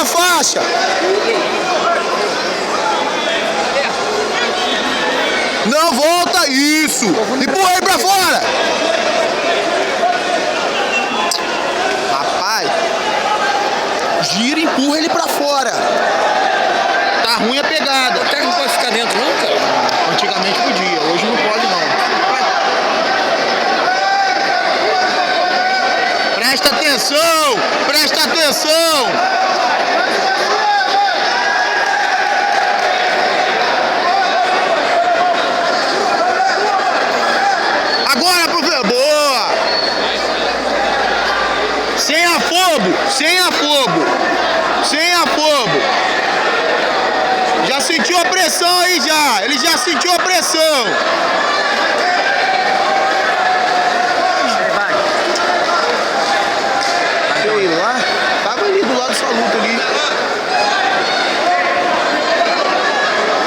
faixa. Não, volta, isso. Empurra ele pra fora. Rapaz, gira e empurra ele pra fora. Tá ruim a pegada. O técnico não pode ficar dentro não, cara? Antigamente podia, hoje não pode não. Presta atenção, presta atenção. Agora, professor, boa. Sem afobo, sem afobo, sem afobo. Já sentiu a pressão aí já, ele já sentiu a pressão. Sei lá, tava ali do lado dessa luta ali.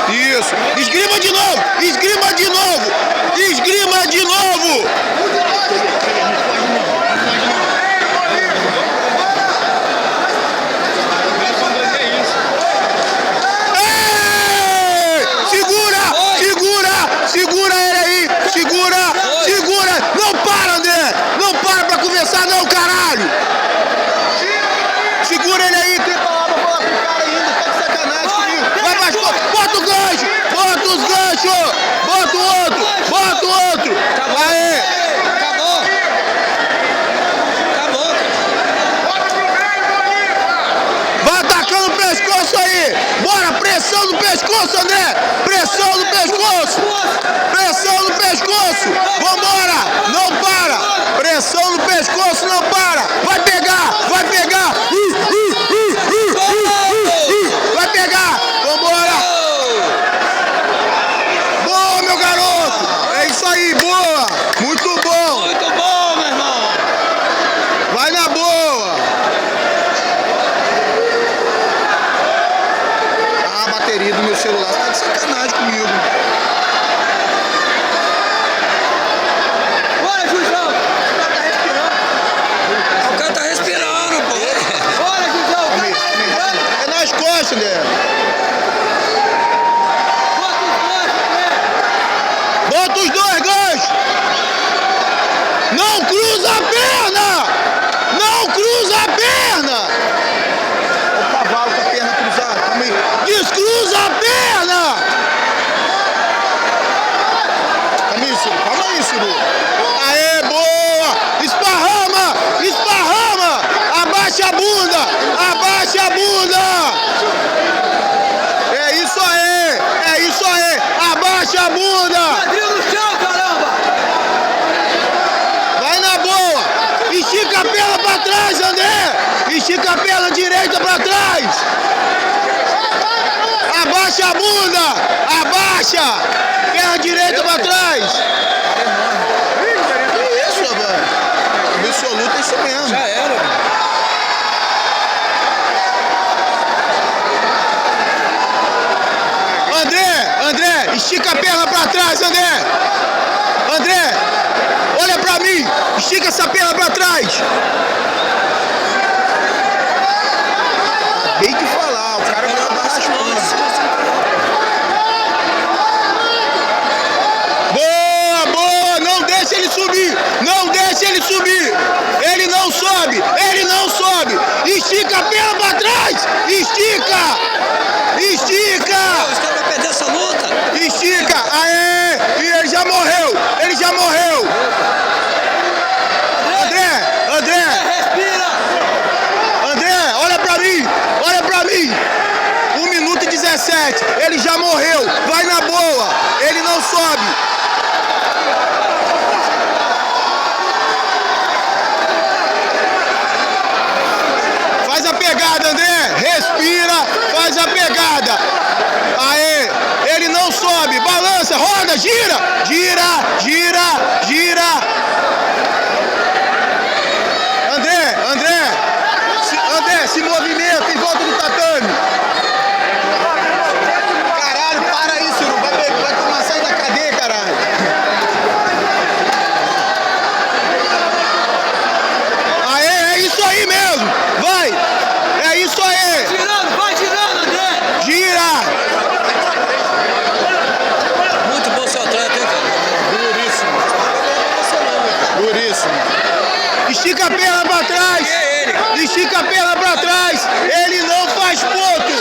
Isso, esgrima de novo, esgrima de novo, esgrima de novo. Segura ele aí, segura, não para, André, não para pra conversar não, caralho. Segura ele aí, tem palavra pra falar com o cara ainda, tá de sacanagem comigo. Vai mais, bota o gancho, bota os ganchos, bota o outro, Aê. Acabou. Vai atacando o pescoço aí, bora, pressão no pescoço, André, pressão no pescoço. Pressão no pescoço, vambora, não para, pressão no pescoço, não para, vai pegar, vai pegar, boa meu garoto, é isso aí, boa, muito bom, Meu irmão. vai na boa. Ah, a bateria do meu celular tá de sacanagem comigo. O cara tá respirando, pô. É nas costas, né? Bota os dois ganchos! Não cruza a perna! Não cruza a perna! O cavalo com a perna cruzada, calma aí. Descruza a perna! Calma aí, Ciro. Aê, boa! Esparrama! Esparrama! Abaixa a bunda! Abaixa a bunda! É isso aí! É isso aí! Abaixa a bunda! Quadril no chão, caramba! Vai na boa! Estica a perna pra trás, André! Estica a perna direita pra trás! Abaixa a bunda! Abaixa! Perna direita pra trás! Que isso, velho? Absoluto é isso mesmo. Já era. André, estica a perna pra trás, André! Olha pra mim! Estica essa perna pra trás! Tem que falar, o cara vai dar as mãos. Boa, não deixa ele subir! Não deixa ele subir! Ele não sobe! Estica a perna pra trás! Estica! Os caras vão perder essa luta. Estica! Aê! E ele já morreu! André! Respira. André, olha pra mim! 1 minuto e 17, ele já morreu! Vai na boa! Ele não sobe! Faz a pegada, André! Respira! Faz a pegada! Aê! Ele não sobe! Balança! Roda! Gira! André, se movimenta em volta do tatame! Caralho, para aí, Ciro! Vai tomar sair da cadeia, caralho! Aê, é isso aí mesmo! Vai! É isso aí! Estica a perna pra trás. Estica a perna pra trás. Ele não faz ponto.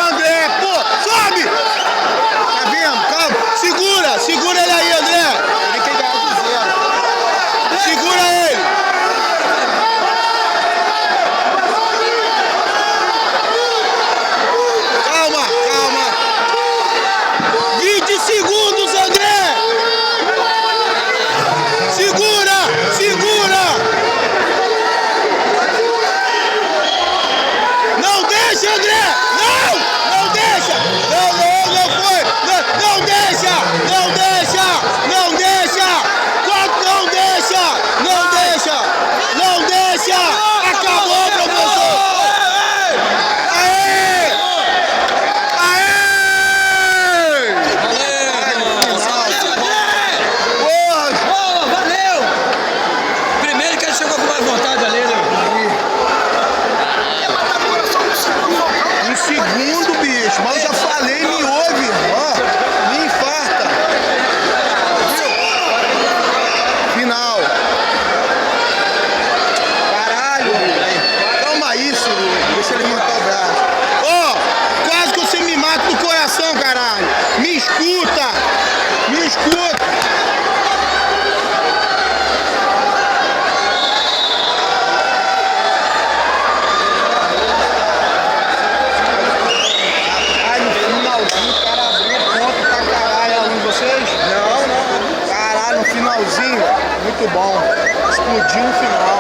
André, pô, sobe. Tá vendo? Calma. Segura ele aí, André. Ele tem que ganhar de 0. Segura ele. Calma. 20 segundos, André. Segura. Não deixa, André. Não deixa. Não foi. Não deixa. Não deixa. Acabou, professor. Aê. Boa, valeu! Primeiro que ele chegou com mais vontade ali, né? Um segundo, bicho. Mas eu já falei, me ouve. Ó, me infarta. Final. Caralho. Calma isso, deixa ele levantar o braço. Ó, quase que você me mata do coração, caralho. Me escuta. Ai, no finalzinho, o cara abriu ponto pra caralho. Um de vocês? Não. Caralho, no finalzinho, muito bom. Explodiu no final.